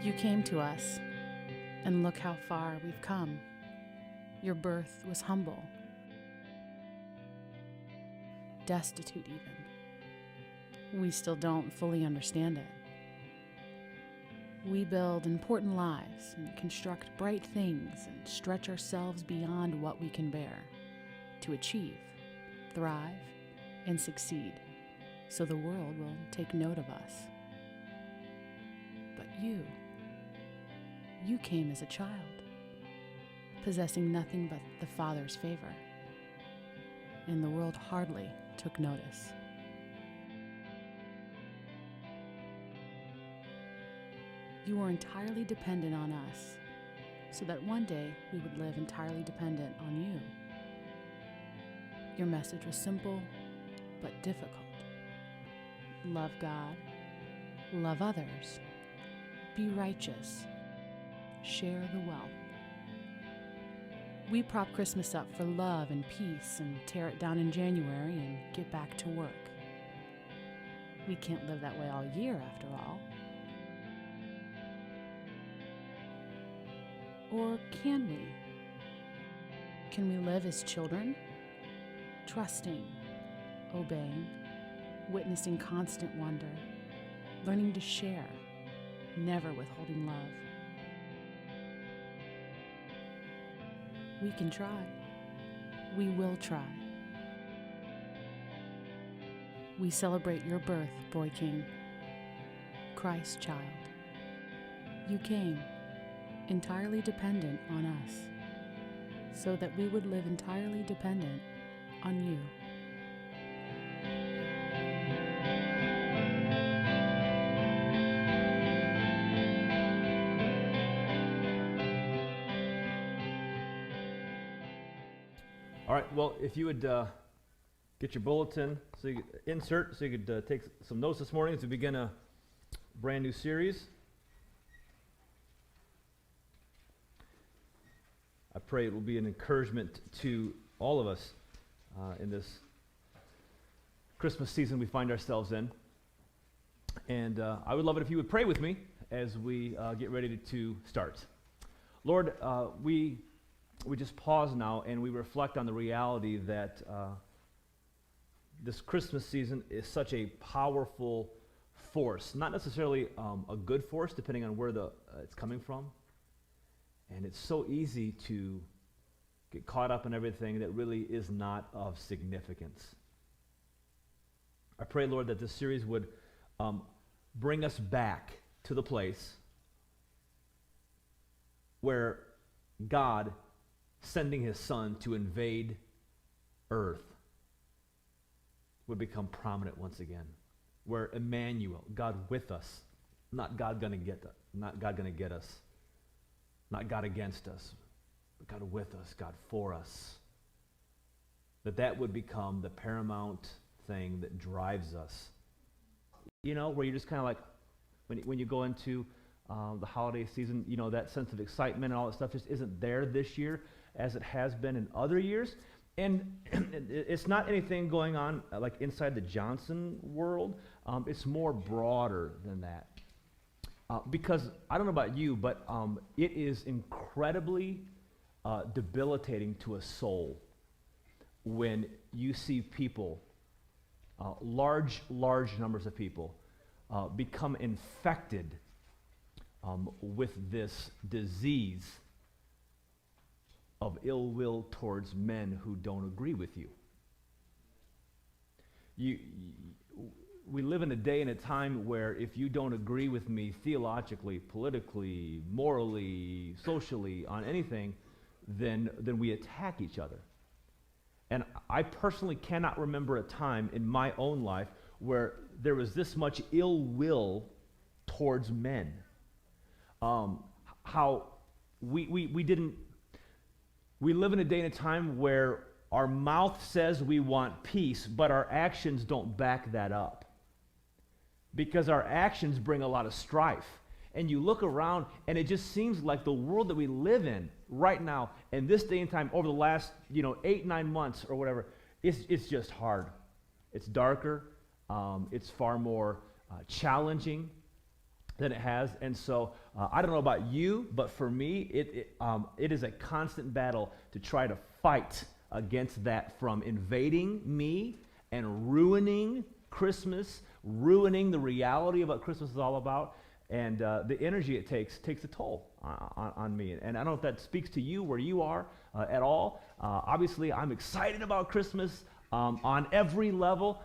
You came to us, and look how far we've come. Your birth was humble, destitute even. We still don't fully understand it. We build important lives and construct bright things and stretch ourselves beyond what we can bear to achieve, thrive, and succeed, so the world will take note of us. But you came as a child, possessing nothing but the Father's favor, and the world hardly took notice. You were entirely dependent on us, so that one day we would live entirely dependent on you. Your message was simple, but difficult. Love God, love others, be righteous, share the wealth. We prop Christmas up for love and peace and tear it down in January and get back to work. We can't live that way all year, after all. Or can we? Can we live as children, trusting, obeying, witnessing constant wonder, learning to share, never withholding love? We can try. We will try. We celebrate your birth, boy king, Christ child. You came, entirely dependent on us, so that we would live entirely dependent on you. All right, well, if you would get your bulletin, so you could insert, so you could take some notes this morning as we begin a brand new series. I pray it will be an encouragement to all of us in this Christmas season we find ourselves in. And I would love it if you would pray with me as we get ready to start. Lord, we just pause now and we reflect on the reality that this Christmas season is such a powerful force, not necessarily a good force, depending on where it's coming from. And it's so easy to get caught up in everything that really is not of significance. I pray, Lord, that this series would bring us back to the place where God sending his Son to invade earth would become prominent once again. Where Emmanuel, God with us, not God gonna get us, not God against us, but God with us, God for us. That would become the paramount thing that drives us. You know, where you're just kind of like, when you go into the holiday season, you know, that sense of excitement and all that stuff just isn't there this year as it has been in other years. And it's not anything going on like inside the Johnson world. It's more broader than that. Because I don't know about you, but it is incredibly debilitating to a soul when you see people, large numbers of people, become infected with this disease of ill will towards men who don't agree with you. We live in a day and a time where if you don't agree with me theologically, politically, morally, socially, on anything, then we attack each other. And I personally cannot remember a time in my own life where there was this much ill will towards men. How we live in a day and a time where our mouth says we want peace, but our actions don't back that up. Because our actions bring a lot of strife. And you look around, and it just seems like the world that we live in right now, in this day and time, over the last 8-9 months or whatever, it's just hard. It's darker. It's far more challenging. than it has. And so I don't know about you, but for me, it is a constant battle to try to fight against that from invading me and ruining Christmas, ruining the reality of what Christmas is all about. And the energy it takes a toll on me. And I don't know if that speaks to you where you are at all. Obviously, I'm excited about Christmas on every level,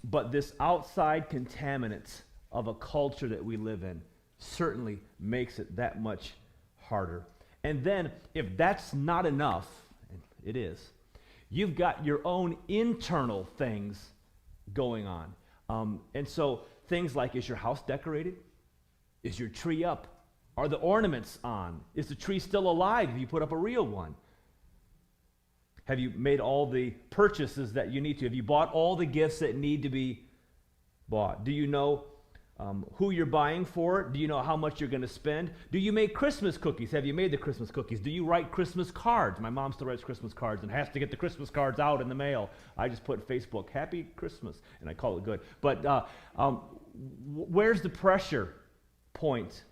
but this outside contaminant of a culture that we live in certainly makes it that much harder. And then, if that's not enough, and it is, you've got your own internal things going on. And so, things like, is your house decorated? Is your tree up? Are the ornaments on? Is the tree still alive if you put up a real one? Have you made all the purchases that you need to? Have you bought all the gifts that need to be bought? Do you know who you're buying for? Do you know how much you're going to spend? Do you make Christmas cookies? Have you made the Christmas cookies? Do you write Christmas cards? My mom still writes Christmas cards and has to get the Christmas cards out in the mail. I just put Facebook, Happy Christmas, and I call it good. But where's the pressure point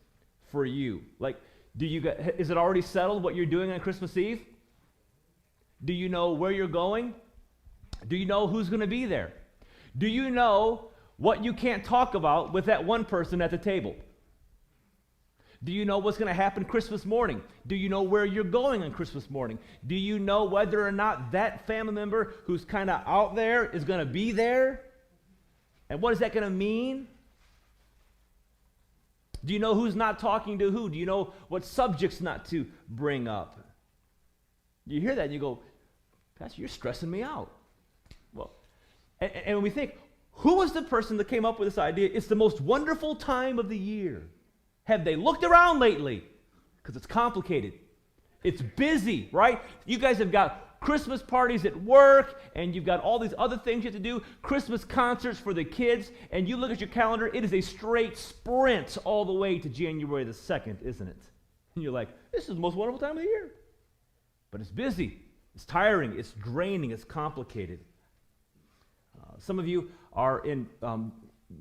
for you? Like, is it already settled what you're doing on Christmas Eve? Do you know where you're going? Do you know who's going to be there? Do you know what you can't talk about with that one person at the table? Do you know what's going to happen Christmas morning? Do you know where you're going on Christmas morning? Do you know whether or not that family member who's kind of out there is going to be there? And what is that going to mean? Do you know who's not talking to who? Do you know what subjects not to bring up? You hear that and you go, Pastor, you're stressing me out. Well, and when we think, who was the person that came up with this idea? It's the most wonderful time of the year. Have they looked around lately? Because it's complicated. It's busy, right? You guys have got Christmas parties at work, and you've got all these other things you have to do, Christmas concerts for the kids, and you look at your calendar, it is a straight sprint all the way to January the 2nd, isn't it? And you're like, this is the most wonderful time of the year. But it's busy, it's tiring, it's draining, it's complicated. Some of you are in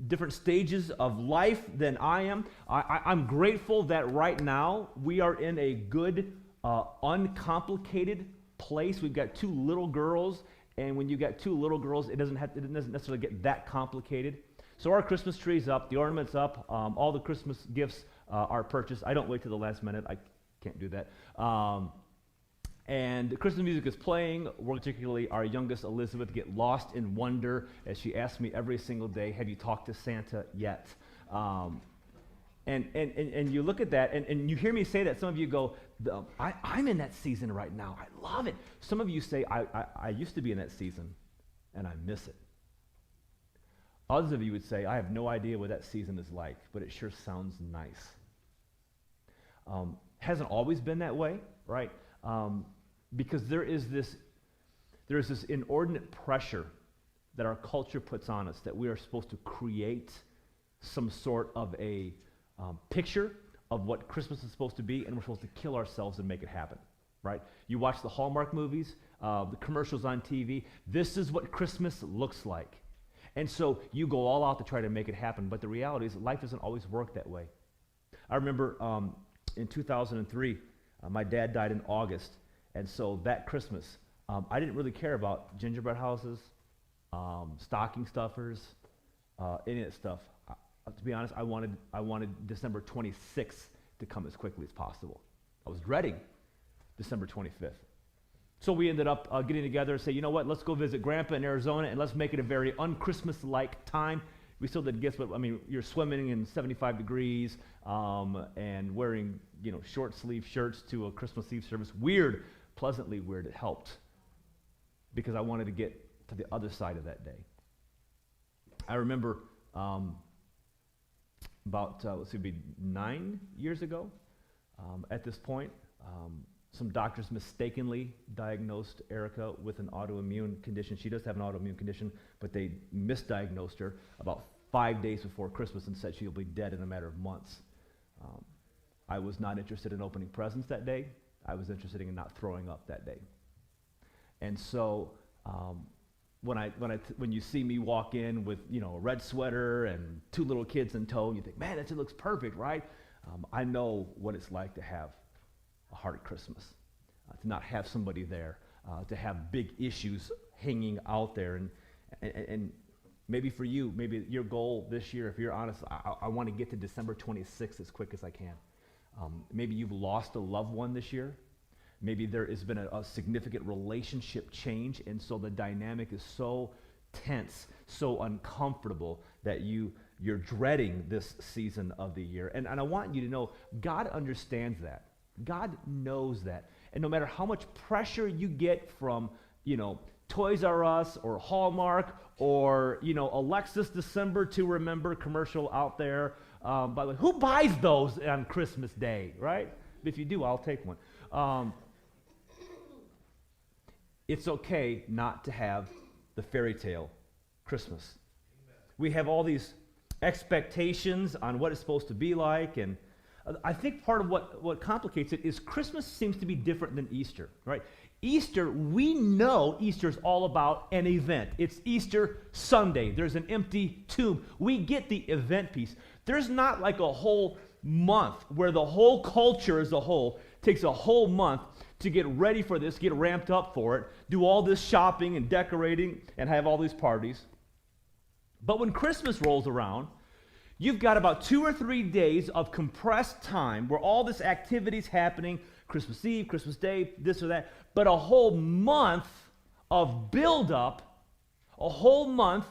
different stages of life than I am. I'm grateful that right now we are in a good, uncomplicated place. We've got 2 little girls, and when you've got 2 little girls, it doesn't necessarily get that complicated. So our Christmas tree's up, the ornament's up, all the Christmas gifts are purchased. I don't wait till the last minute. I can't do that. And the Christmas music is playing. We're particularly our youngest, Elizabeth, get lost in wonder as she asks me every single day, have you talked to Santa yet? And you look at that, and you hear me say that. Some of you go, I'm in that season right now. I love it. Some of you say, I used to be in that season, and I miss it. Others of you would say, I have no idea what that season is like, but it sure sounds nice. Hasn't always been that way, right? Because there is this inordinate pressure that our culture puts on us that we are supposed to create some sort of a picture of what Christmas is supposed to be, and we're supposed to kill ourselves and make it happen, right? You watch the Hallmark movies, the commercials on TV. This is what Christmas looks like. And so you go all out to try to make it happen, but the reality is life doesn't always work that way. I remember in 2003, my dad died in August, and so that Christmas, I didn't really care about gingerbread houses, stocking stuffers, any of that stuff. To be honest, I wanted December 26th to come as quickly as possible. I was dreading December 25th. So we ended up getting together and say, you know what, let's go visit Grandpa in Arizona, and let's make it a very un-Christmas-like time. We still did gifts, but I mean, you're swimming in 75 degrees and wearing, short sleeve shirts to a Christmas Eve service. Weird, pleasantly weird. It helped because I wanted to get to the other side of that day. I remember about 9 years ago. At this point, some doctors mistakenly diagnosed Erica with an autoimmune condition. She does have an autoimmune condition, but they misdiagnosed her about 5 days before Christmas and said she'll be dead in a matter of months. I was not interested in opening presents that day. I was interested in not throwing up that day. And so when you see me walk in with, you know, a red sweater and 2 little kids in tow, and you think, man, that just looks perfect, right? I know what it's like to have a hard Christmas, to not have somebody there, to have big issues hanging out there. And maybe for you, maybe your goal this year, if you're honest, I want to get to December 26th as quick as I can. Maybe you've lost a loved one this year. Maybe there has been a significant relationship change, and so the dynamic is so tense, so uncomfortable that you're dreading this season of the year. And I want you to know, God understands that. God knows that. And no matter how much pressure you get from, you know, Toys R Us or Hallmark or, you know, Alexis December to Remember commercial out there, by the way, who buys those on Christmas Day, right? If you do, I'll take one. It's okay not to have the fairy tale Christmas. We have all these expectations on what it's supposed to be like, and I think part of what complicates it is Christmas seems to be different than Easter, right? Easter, we know Easter is all about an event. It's Easter Sunday. There's an empty tomb. We get the event piece. There's not like a whole month where the whole culture as a whole takes a whole month to get ready for this, get ramped up for it, do all this shopping and decorating and have all these parties. But when Christmas rolls around, you've got about 2 or 3 days of compressed time where all this activity's happening, Christmas Eve, Christmas Day, this or that, but a whole month of build-up, a whole month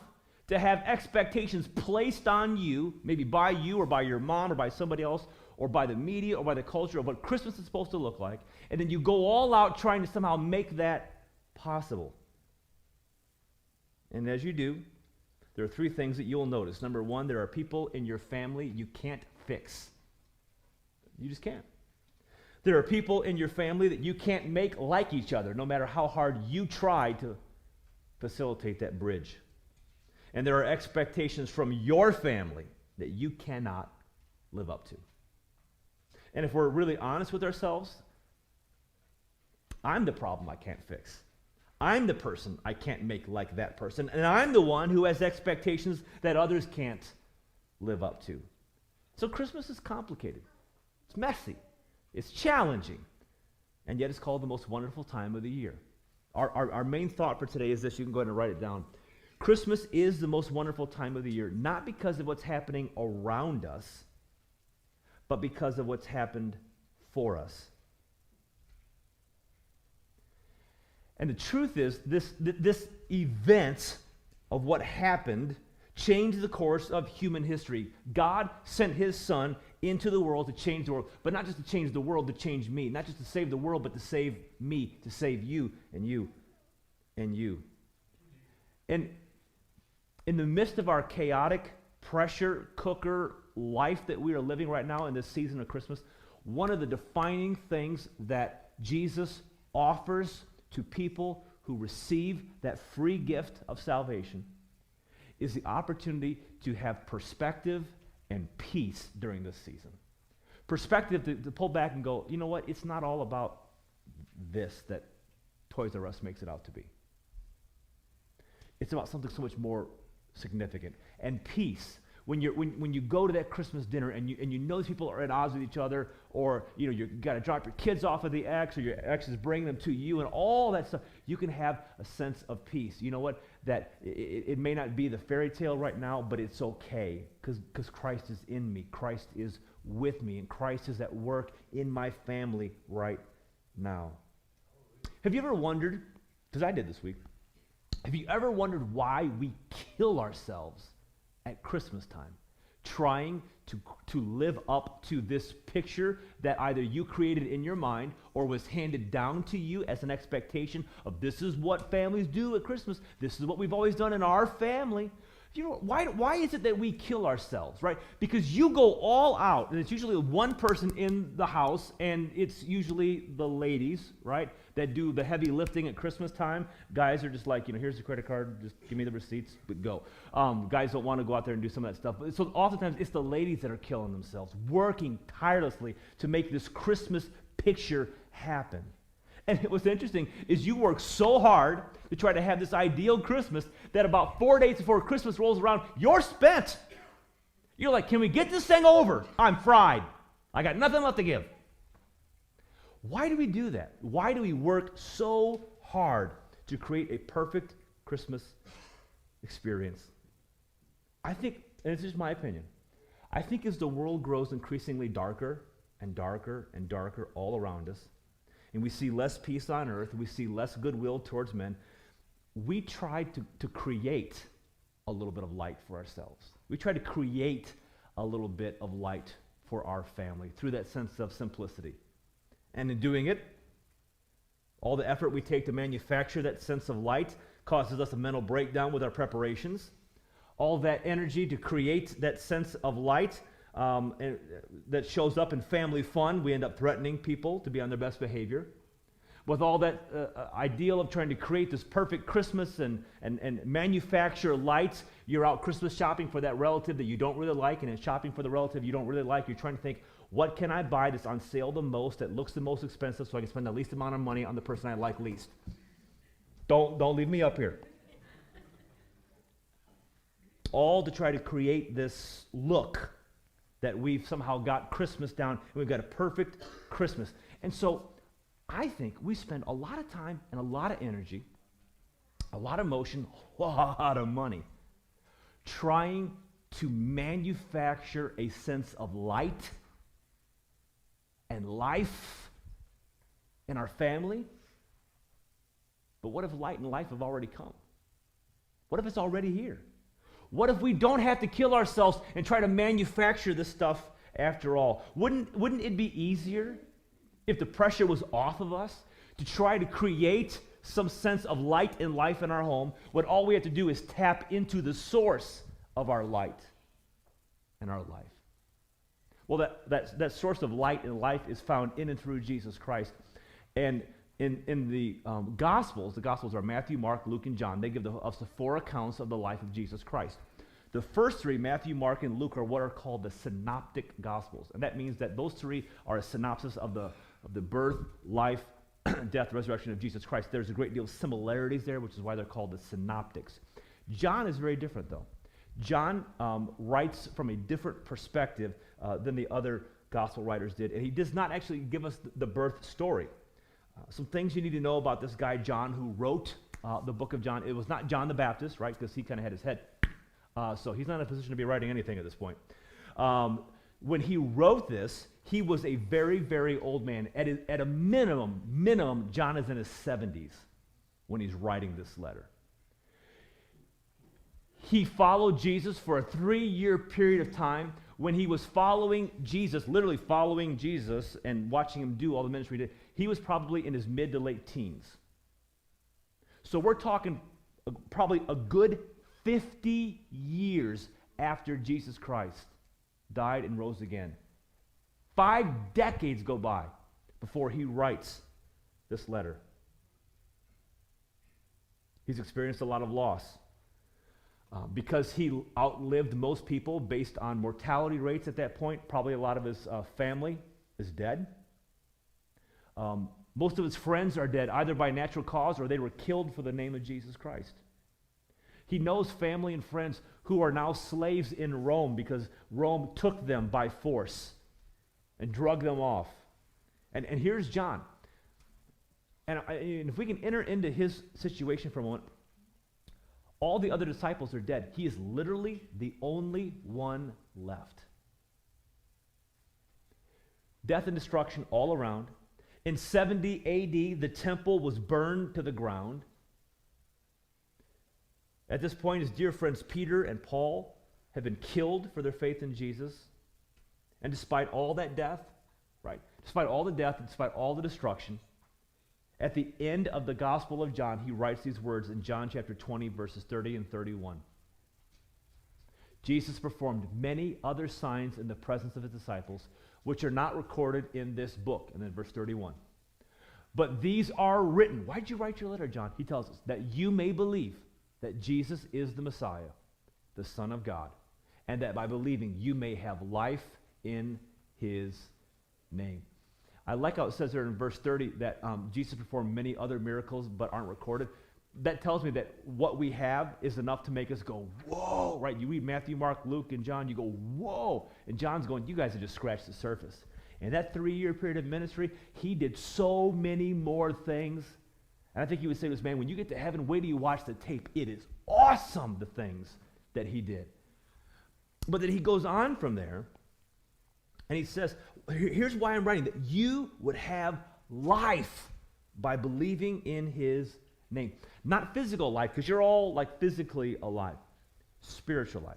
to have expectations placed on you, maybe by you or by your mom or by somebody else or by the media or by the culture of what Christmas is supposed to look like, and then you go all out trying to somehow make that possible. And as you do, there are 3 things that you'll notice. Number 1, there are people in your family you can't fix. You just can't. There are people in your family that you can't make like each other, no matter how hard you try to facilitate that bridge. And there are expectations from your family that you cannot live up to. And if we're really honest with ourselves, I'm the problem I can't fix. I'm the person I can't make like that person, and I'm the one who has expectations that others can't live up to. So Christmas is complicated. It's messy. It's challenging. And yet it's called the most wonderful time of the year. Our main thought for today is this. You can go ahead and write it down. Christmas is the most wonderful time of the year, not because of what's happening around us, but because of what's happened for us. And the truth is, this event of what happened changed the course of human history. God sent his son into the world to change the world, but not just to change the world, to change me. Not just to save the world, but to save me, to save you and you and you. And in the midst of our chaotic pressure cooker life that we are living right now in this season of Christmas, one of the defining things that Jesus offers to people who receive that free gift of salvation is the opportunity to have perspective and peace during this season. Perspective to pull back and go, you know what, it's not all about this that Toys R Us makes it out to be. It's about something so much more significant. And peace. When you go to that Christmas dinner and you know these people are at odds with each other, or you got to drop your kids off of the ex, or your ex is bringing them to you, and all that stuff, you can have a sense of peace. You know what? That it may not be the fairy tale right now, but it's okay because Christ is in me. Christ is with me, and Christ is at work in my family right now. Have you ever wondered, because I did this week, have you ever wondered why we kill ourselves at Christmas time, trying to live up to this picture that either you created in your mind or was handed down to you as an expectation of this is what families do at Christmas, this is what we've always done in our family? You know, why is it that we kill ourselves, right? Because you go all out, and it's usually one person in the house, and it's usually the ladies, right, that do the heavy lifting at Christmas time. Guys are just like, here's the credit card, just give me the receipts, but go. Guys don't want to go out there and do some of that stuff. So oftentimes it's the ladies that are killing themselves, working tirelessly to make this Christmas picture happen. And what's interesting is you work so hard to try to have this ideal Christmas that about 4 days before Christmas rolls around, you're spent. You're like, can we get this thing over? I'm fried. I got nothing left to give. Why do we do that? Why do we work so hard to create a perfect Christmas experience? I think, and it's just my opinion, I think as the world grows increasingly darker and darker and darker all around us, and we see less peace on earth, we see less goodwill towards men, we try to create a little bit of light for ourselves. We try to create a little bit of light for our family through that sense of simplicity. And in doing it, all the effort we take to manufacture that sense of light causes us a mental breakdown with our preparations. All that energy to create that sense of light and that shows up in family fun, we end up threatening people to be on their best behavior. With all that ideal of trying to create this perfect Christmas and manufacture lights, you're out Christmas shopping for that relative that you don't really like, and in shopping for the relative you don't really like, you're trying to think, what can I buy that's on sale the most, that looks the most expensive, so I can spend the least amount of money on the person I like least? Don't leave me up here. All to try to create this look that we've somehow got Christmas down, and we've got a perfect Christmas. And so I think we spend a lot of time and a lot of energy, a lot of emotion, a lot of money trying to manufacture a sense of light and life in our family. But what if light and life have already come? What if it's already here? What if we don't have to kill ourselves and try to manufacture this stuff after all? Wouldn't it be easier if the pressure was off of us to try to create some sense of light and life in our home, when all we have to do is tap into the source of our light and our life? Well, that source of light and life is found in and through Jesus Christ. And in the Gospels are Matthew, Mark, Luke, and John. They give us the 4 accounts of the life of Jesus Christ. The first 3, Matthew, Mark, and Luke, are what are called the synoptic Gospels. And that means that those 3 are a synopsis of the birth, life, death, resurrection of Jesus Christ. There's a great deal of similarities there, which is why they're called the synoptics. John is very different, though. John writes from a different perspective than the other gospel writers did, and he does not actually give us the birth story. Some things you need to know about this guy, John, who wrote the book of John. It was not John the Baptist, right, because he kind of had his head. So he's not in a position to be writing anything at this point. When he wrote this, he was a very, very old man. At a minimum, John is in his 70s when he's writing this letter. He followed Jesus for a 3-year period of time. When he was following Jesus, literally following Jesus and watching him do all the ministry he did, he was probably in his mid to late teens. So we're talking probably a good 50 years after Jesus Christ died and rose again. 5 decades go by before he writes this letter. He's experienced a lot of loss. Because he outlived most people based on mortality rates at that point, probably a lot of his family is dead. Most of his friends are dead, either by natural cause or they were killed for the name of Jesus Christ. He knows family and friends who are now slaves in Rome because Rome took them by force and drug them off. And here's John. And if we can enter into his situation for a moment, all the other disciples are dead. He is literally the only one left. Death and destruction all around. In 70 AD, the temple was burned to the ground. At this point, his dear friends Peter and Paul have been killed for their faith in Jesus. And despite all that death, right, despite all the death, despite all the destruction, at the end of the Gospel of John, he writes these words in John chapter 20, verses 30 and 31. Jesus performed many other signs in the presence of his disciples, which are not recorded in this book. And then verse 31. But these are written. Why'd you write your letter, John? He tells us that you may believe that Jesus is the Messiah, the Son of God, and that by believing you may have life in his name. I like how it says there in verse 30 that Jesus performed many other miracles but aren't recorded. That tells me that what we have is enough to make us go, whoa, right? You read Matthew, Mark, Luke, and John, you go, whoa. And John's going, you guys have just scratched the surface. In that 3-year period of ministry, he did so many more things. And I think he would say to us, man, when you get to heaven, wait till you watch the tape. It is awesome, the things that he did. But then he goes on from there, and he says, here's why I'm writing, that you would have life by believing in his name. Not physical life, because you're all like physically alive. Spiritual life,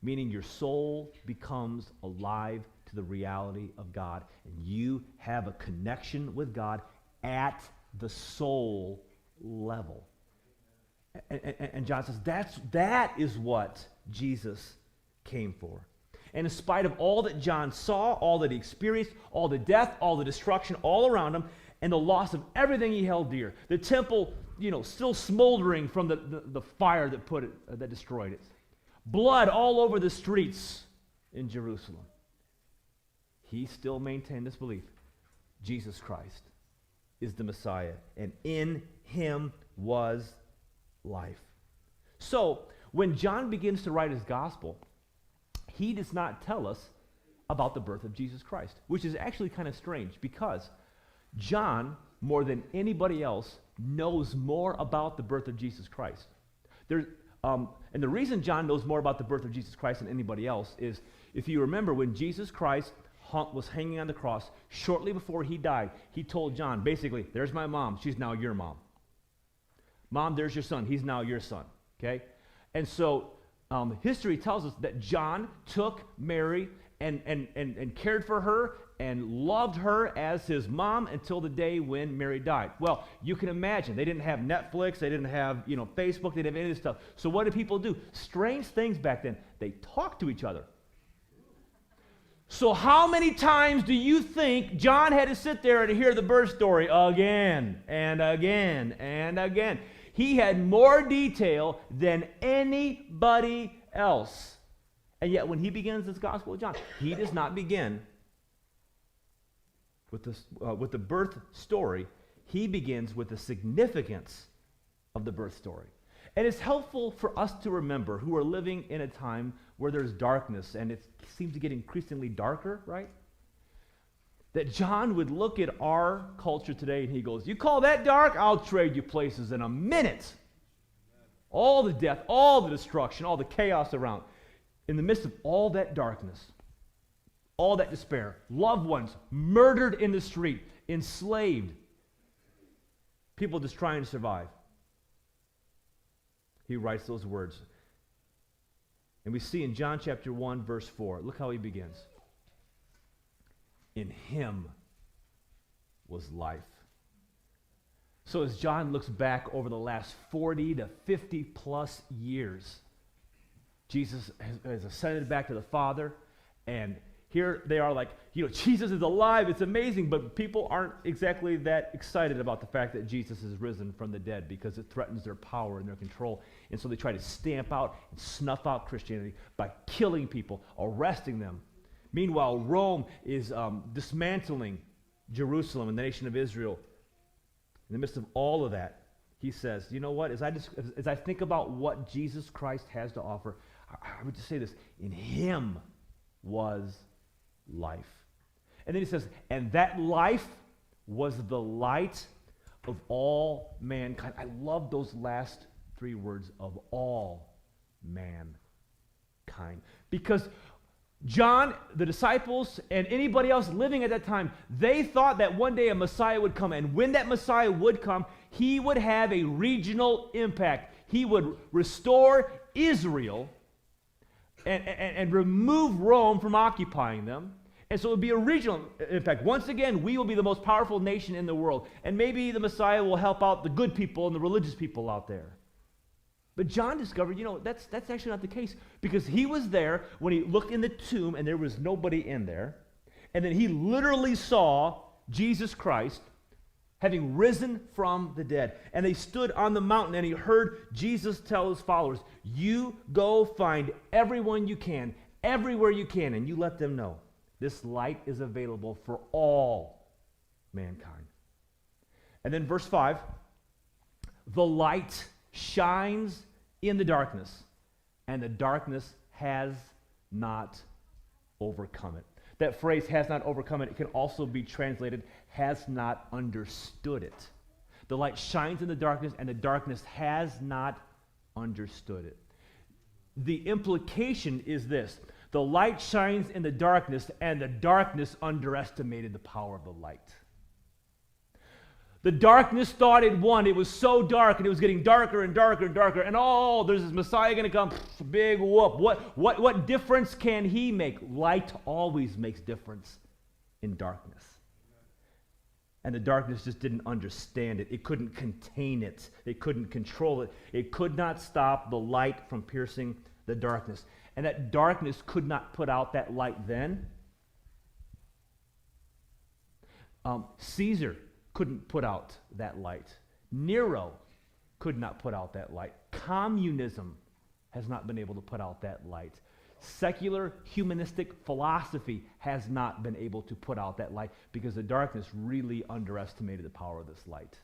meaning your soul becomes alive to the reality of God, and you have a connection with God at the soul level. And John says that is what Jesus came for. And in spite of all that John saw, all that he experienced, all the death, all the destruction all around him, and the loss of everything he held dear, the temple, still smoldering from the fire that destroyed it, blood all over the streets in Jerusalem, he still maintained this belief: Jesus Christ is the Messiah, and in him was life. So, when John begins to write his gospel, he does not tell us about the birth of Jesus Christ, which is actually kind of strange, because John, more than anybody else, knows more about the birth of Jesus Christ. And the reason John knows more about the birth of Jesus Christ than anybody else is, if you remember, when Jesus Christ was hanging on the cross, shortly before he died, he told John, basically, there's my mom, she's now your mom. Mom, there's your son, he's now your son. Okay? And so history tells us that John took Mary and cared for her and loved her as his mom until the day when Mary died. Well, you can imagine, they didn't have Netflix, they didn't have Facebook, they didn't have any of this stuff. So what did people do? Strange things back then. They talked to each other. So how many times do you think John had to sit there and hear the birth story again and again and again? He had more detail than anybody else. And yet when he begins this Gospel of John, he does not begin with the birth story. He begins with the significance of the birth story. And it's helpful for us to remember, who are living in a time where there's darkness, and it seems to get increasingly darker, right? That John would look at our culture today and he goes, you call that dark? I'll trade you places in a minute. All the death, all the destruction, all the chaos around. In the midst of all that darkness, all that despair, loved ones murdered in the street, enslaved, people just trying to survive. He writes those words. And we see in John chapter 1, verse 4, look how he begins. In him was life. So as John looks back over the last 40 to 50 plus years, Jesus has ascended back to the Father, and here they are like, Jesus is alive, it's amazing, but people aren't exactly that excited about the fact that Jesus is risen from the dead because it threatens their power and their control. And so they try to stamp out and snuff out Christianity by killing people, arresting them. Meanwhile, Rome is dismantling Jerusalem and the nation of Israel. In the midst of all of that, he says, you know what, as I think about what Jesus Christ has to offer, I would just say this: in him was life. And then he says, and that life was the light of all mankind. I love those last 3 words, of all mankind. Because John, the disciples, and anybody else living at that time, they thought that one day a Messiah would come. And when that Messiah would come, he would have a regional impact. He would restore Israel and remove Rome from occupying them. And so it would be a regional impact. Once again, we will be the most powerful nation in the world. And maybe the Messiah will help out the good people and the religious people out there. But John discovered, that's actually not the case, because he was there when he looked in the tomb and there was nobody in there. And then he literally saw Jesus Christ having risen from the dead. And they stood on the mountain and he heard Jesus tell his followers, you go find everyone you can, everywhere you can, and you let them know this light is available for all mankind. And then verse 5, the light shines in the darkness, and the darkness has not overcome it. That phrase, has not overcome it, it can also be translated, has not understood it. The light shines in the darkness, and the darkness has not understood it. The implication is this: the light shines in the darkness, and the darkness underestimated the power of the light. The darkness thought it won. It was so dark, and it was getting darker and darker and darker. And oh, there's this Messiah going to come. Big whoop. What difference can he make? Light always makes difference in darkness. And the darkness just didn't understand it. It couldn't contain it. It couldn't control it. It could not stop the light from piercing the darkness. And that darkness could not put out that light then. Caesar couldn't put out that light. Nero could not put out that light. Communism has not been able to put out that light. Secular humanistic philosophy has not been able to put out that light because the darkness really underestimated the power of this light.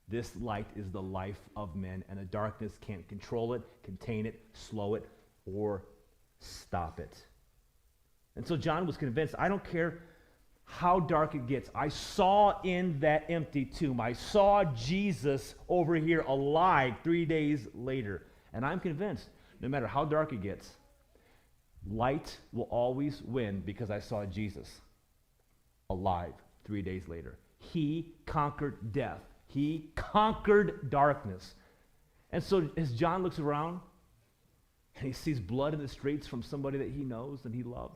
This light is the life of men, and the darkness can't control it, contain it, slow it, or stop it. And so John was convinced, I don't care how dark it gets. I saw in that empty tomb, I saw Jesus over here alive 3 days later. And I'm convinced, no matter how dark it gets, light will always win because I saw Jesus alive 3 days later. He conquered death. He conquered darkness. And so as John looks around and he sees blood in the streets from somebody that he knows and he loved,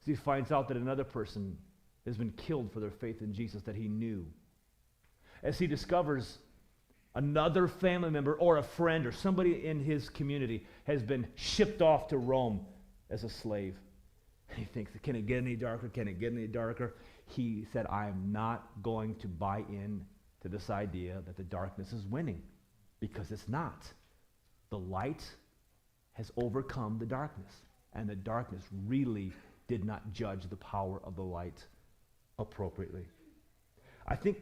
he finds out that another person has been killed for their faith in Jesus that he knew. As he discovers another family member or a friend or somebody in his community has been shipped off to Rome as a slave. And he thinks, can it get any darker? Can it get any darker? He said, I am not going to buy in to this idea that the darkness is winning, because it's not. The light has overcome the darkness, and the darkness really did not judge the power of the light appropriately. I think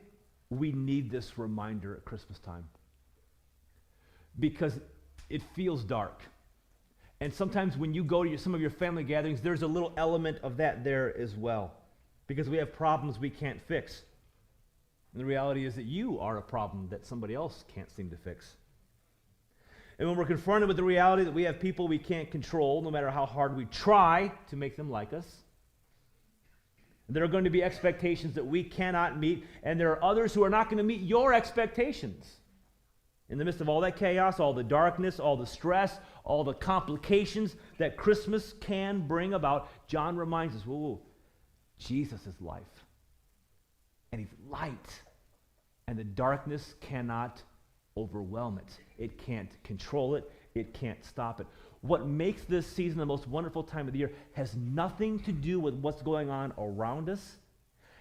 we need this reminder at Christmas time because it feels dark. And sometimes when you go to some of your family gatherings, there's a little element of that there as well, because we have problems we can't fix. And the reality is that you are a problem that somebody else can't seem to fix. And when we're confronted with the reality that we have people we can't control, no matter how hard we try to make them like us, there are going to be expectations that we cannot meet, and there are others who are not going to meet your expectations. In the midst of all that chaos, all the darkness, all the stress, all the complications that Christmas can bring about, John reminds us, whoa, Jesus is life. And he's light. And the darkness cannot overwhelm it. It can't control it. It can't stop it. What makes this season the most wonderful time of the year has nothing to do with what's going on around us,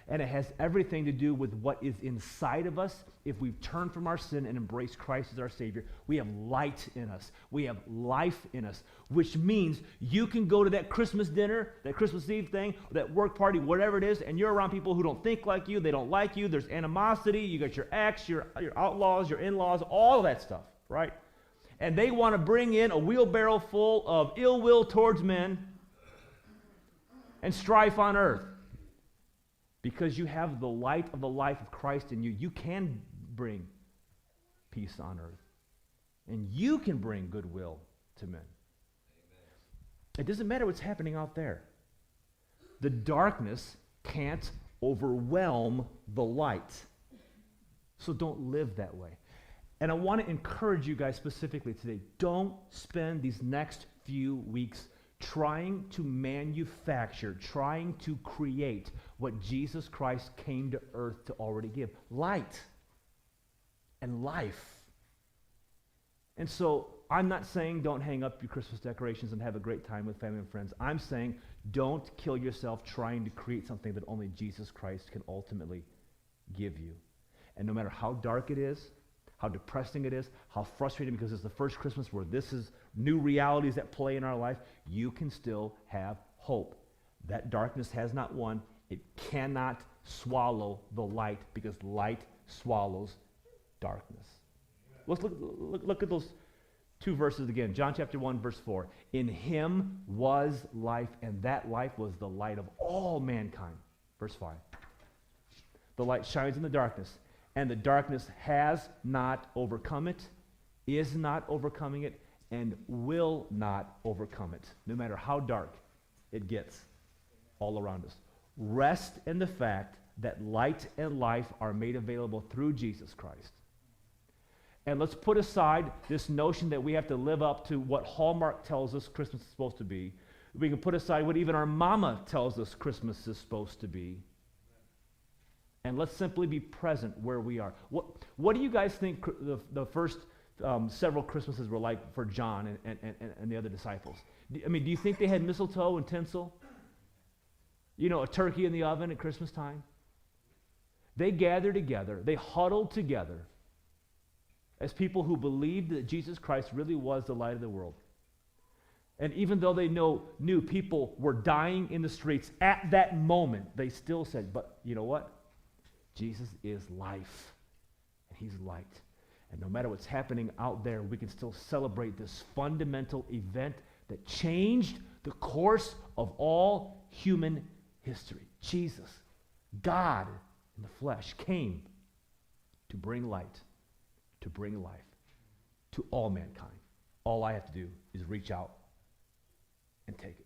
and it has everything to do with what is inside of us. If we've turned from our sin and embraced Christ as our Savior, we have light in us. We have life in us, which means you can go to that Christmas dinner, that Christmas Eve thing, that work party, whatever it is, and you're around people who don't think like you, they don't like you, there's animosity, you got your ex, your outlaws, your in-laws, all of that stuff, right? And they want to bring in a wheelbarrow full of ill will towards men and strife on earth. Because you have the light of the life of Christ in you, you can bring peace on earth. And you can bring goodwill to men. Amen. It doesn't matter what's happening out there. The darkness can't overwhelm the light. So don't live that way. And I want to encourage you guys specifically today, don't spend these next few weeks trying to manufacture, trying to create what Jesus Christ came to earth to already give. Light and life. And so I'm not saying don't hang up your Christmas decorations and have a great time with family and friends. I'm saying don't kill yourself trying to create something that only Jesus Christ can ultimately give you. And no matter how dark it is, how depressing it is, how frustrating, because it's the first Christmas where this is new realities that play in our life, you can still have hope. That darkness has not won. It cannot swallow the light because light swallows darkness. Let's look at those two verses again. John chapter 1, verse 4. In him was life, and that life was the light of all mankind. Verse 5. The light shines in the darkness, and the darkness has not overcome it, is not overcoming it, and will not overcome it, no matter how dark it gets all around us. Rest in the fact that light and life are made available through Jesus Christ. And let's put aside this notion that we have to live up to what Hallmark tells us Christmas is supposed to be. We can put aside what even our mama tells us Christmas is supposed to be. And let's simply be present where we are. What do you guys think the first several Christmases were like for John and the other disciples? Do you think they had mistletoe and tinsel? You know, a turkey in the oven at Christmas time? They gathered together. They huddled together as people who believed that Jesus Christ really was the light of the world. And even though they knew people were dying in the streets at that moment, they still said, but you know what? Jesus is life, and he's light. And no matter what's happening out there, we can still celebrate this fundamental event that changed the course of all human history. Jesus, God in the flesh, came to bring light, to bring life to all mankind. All I have to do is reach out and take it.